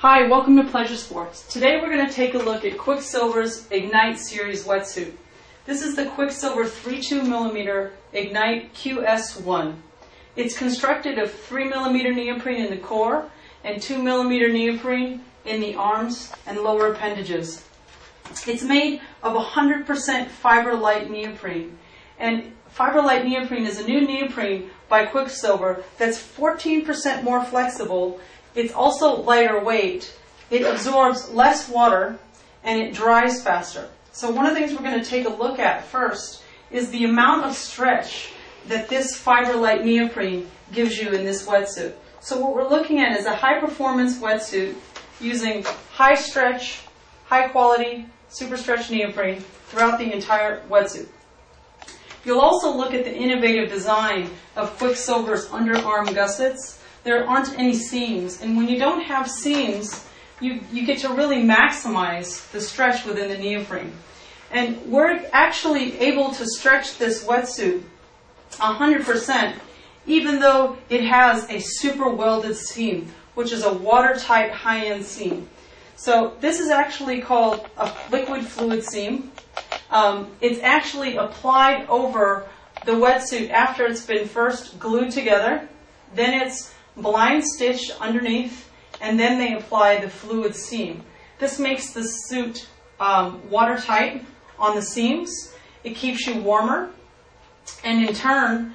Hi, welcome to Pleasure Sports. Today we're going to take a look at Quiksilver's Ignite Series wetsuit. This is the Quiksilver 32mm Ignite QS1. It's constructed of 3mm neoprene in the core and 2mm neoprene in the arms and lower appendages. It's made of 100% Fiber-Lite Neoprene. And Fiber-Lite Neoprene is a new neoprene by Quiksilver that's 14% more flexible. It's also lighter weight, it absorbs less water, and it dries faster. So one of the things we're going to take a look at first is the amount of stretch that this Fiber-Lite Neoprene gives you in this wetsuit. So what we're looking at is a high-performance wetsuit using high stretch, high-quality, super stretch neoprene throughout the entire wetsuit. You'll also look at the innovative design of Quiksilver's underarm gussets. There aren't any seams, and when you don't have seams, you get to really maximize the stretch within the neoprene. And we're actually able to stretch this wetsuit 100%, even though it has a super welded seam, which is a watertight high-end seam. So this is actually called a liquid fluid seam. It's actually applied over the wetsuit after it's been first glued together, then it's blind stitched underneath, and then they apply the fluid seam. This makes the suit watertight on the seams. It keeps you warmer, and in turn,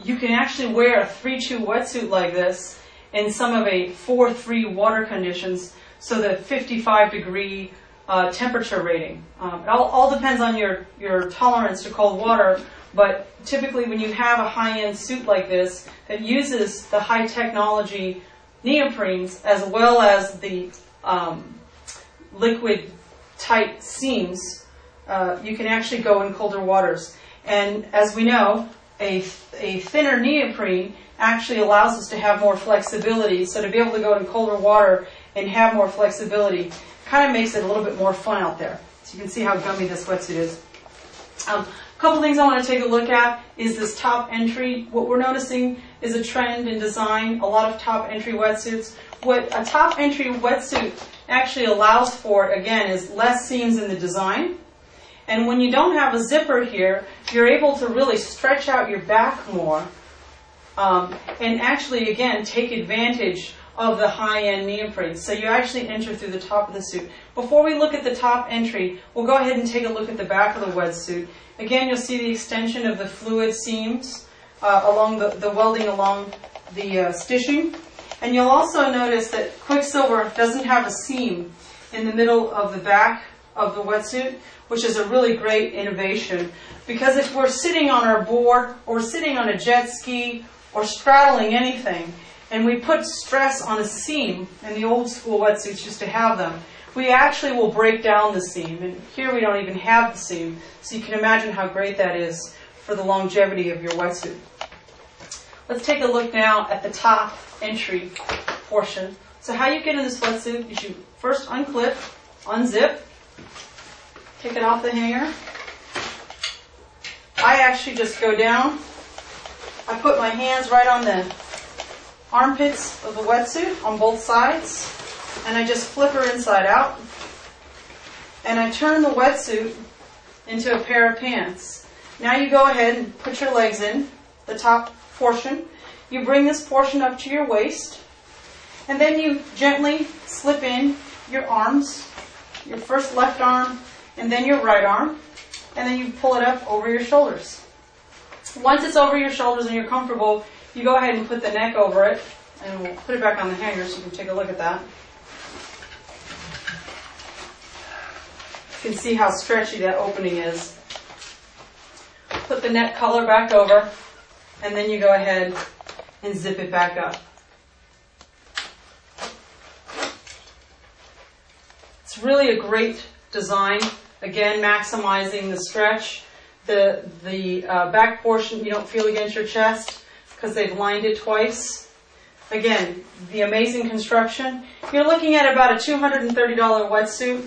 you can actually wear a 3-2 wetsuit like this in some of a 4-3 water conditions, so the 55-degree temperature rating. It all depends on your tolerance to cold water. But typically when you have a high-end suit like this that uses the high technology neoprenes as well as the liquid tight seams, you can actually go in colder waters. And as we know, a thinner neoprene actually allows us to have more flexibility. So to be able to go in colder water and have more flexibility kind of makes it a little bit more fun out there. So you can see how gummy this wetsuit is. A couple things I want to take a look at is this top entry. What we're noticing is a trend in design, a lot of top entry wetsuits. What a top entry wetsuit actually allows for, again, is less seams in the design. And when you don't have a zipper here, you're able to really stretch out your back more and actually, again, take advantage of the high-end neoprene. So you actually enter through the top of the suit. Before we look at the top entry, we'll go ahead and take a look at the back of the wetsuit. Again, you'll see the extension of the fluid seams along the welding along the stitching. And you'll also notice that Quiksilver doesn't have a seam in the middle of the back of the wetsuit, which is a really great innovation. Because if we're sitting on our board or sitting on a jet ski or straddling anything, and we put stress on a seam, and the old school wetsuits used to have them, we actually will break down the seam. And here we don't even have the seam. So you can imagine how great that is for the longevity of your wetsuit. Let's take a look now at the top entry portion. So how you get in this wetsuit is you first unclip, unzip, take it off the hanger. I actually just go down. I put my hands right on the armpits of the wetsuit on both sides, and I just flip her inside out, and I turn the wetsuit into a pair of pants. Now you go ahead and put your legs in, the top portion. You bring this portion up to your waist, and then you gently slip in your arms, your first left arm, and then your right arm, and then you pull it up over your shoulders. Once it's over your shoulders and you're comfortable, you go ahead and put the neck over it, and we'll put it back on the hanger so you can take a look at that. You can see how stretchy that opening is. Put the neck collar back over, and then you go ahead and zip it back up. It's really a great design. Again, maximizing the stretch. The back portion you don't feel against your chest because they've lined it twice. Again, the amazing construction. You're looking at about a $230 wetsuit.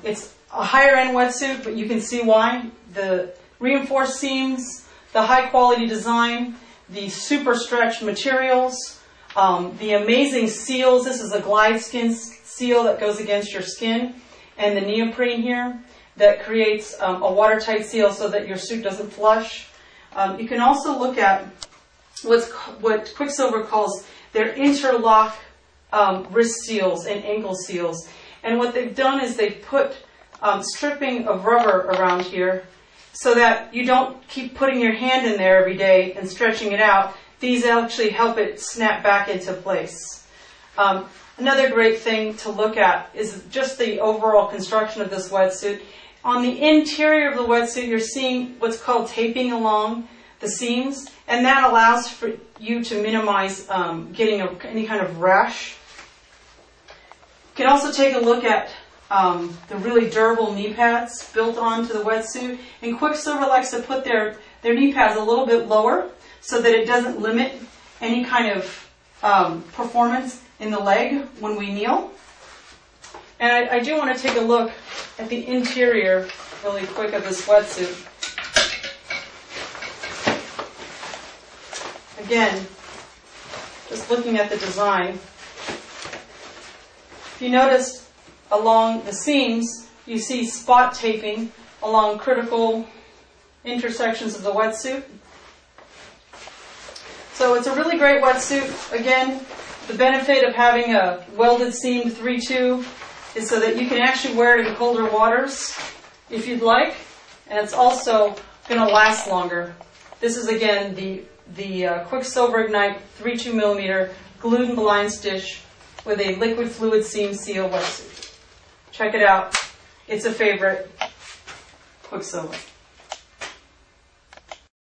It's a higher end wetsuit, but you can see why. The reinforced seams, the high quality design, the super stretch materials, The amazing seals. This is a glide skin seal that goes against your skin, and the neoprene here that creates a watertight seal so that your suit doesn't flush. You can also look at what Quiksilver calls their interlock wrist seals and ankle seals. And what they've done is they've put stripping of rubber around here so that you don't keep putting your hand in there every day and stretching it out. These actually help it snap back into place. Another great thing to look at is just the overall construction of this wetsuit. On the interior of the wetsuit, you're seeing what's called taping along the seams, and that allows for you to minimize getting any kind of rash. You can also take a look at the really durable knee pads built onto the wetsuit, and Quiksilver likes to put their knee pads a little bit lower so that it doesn't limit any kind of performance in the leg when we kneel. And I do want to take a look at the interior really quick of this wetsuit. Again, just looking at the design. If you notice along the seams, you see spot taping along critical intersections of the wetsuit. So it's a really great wetsuit. Again, the benefit of having a welded seamed 3-2 is so that you can actually wear it in colder waters if you'd like, and it's also going to last longer. This is again the Quiksilver Ignite 3-2 millimeter glued and blind stitch with a liquid fluid seam seal wetsuit. Check it out. It's a favorite. Quiksilver.